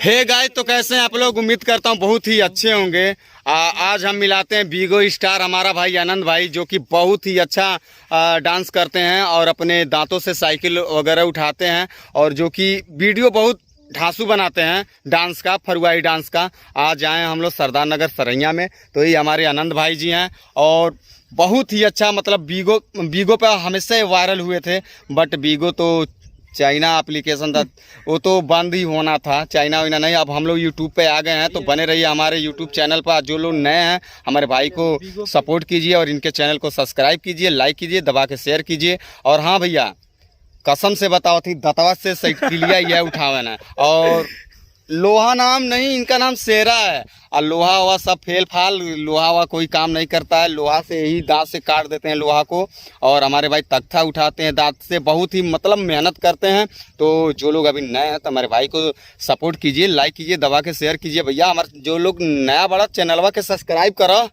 Hey guys, तो कैसे हैं आप लोग। उम्मीद करता हूँ बहुत ही अच्छे होंगे। आज हम मिलाते हैं बीगो स्टार हमारा भाई आनंद भाई, जो कि बहुत ही अच्छा डांस करते हैं और अपने दांतों से साइकिल वगैरह उठाते हैं, और जो कि वीडियो बहुत ढांसू बनाते हैं डांस का, फरुआई डांस का। आज आए हम लोग सरदार नगर सरैया में, तो ये हमारे आनंद भाई जी हैं। और बहुत ही अच्छा, मतलब बीगो पे हमेशा ही वायरल हुए थे, बट बीगो तो चाइना एप्लीकेशन था, वो तो बंद ही होना था। चाइना वाइना नहीं, अब हम लोग यूट्यूब पे आ गए हैं, तो बने रहिए हमारे यूट्यूब चैनल पर। जो लोग नए हैं, हमारे भाई को सपोर्ट कीजिए और इनके चैनल को सब्सक्राइब कीजिए, लाइक कीजिए, दबा के शेयर कीजिए। और हाँ भैया, कसम से बताओ थी, दतवा से साइकिलिया यह उठावन है। और लोहा नाम नहीं, इनका नाम शेरा है। और लोहा वहा सब फेल फाल, लोहा वहा कोई काम नहीं करता है। लोहा से ही दांत से काट देते हैं लोहा को। और हमारे भाई तख्ता उठाते हैं दांत से, बहुत ही मतलब मेहनत करते हैं। तो जो लोग अभी नए हैं, तो हमारे भाई को सपोर्ट कीजिए, लाइक कीजिए, दबा के शेयर कीजिए। भैया हमारे जो लोग नया बड़ा चैनलवा के सब्सक्राइब करो।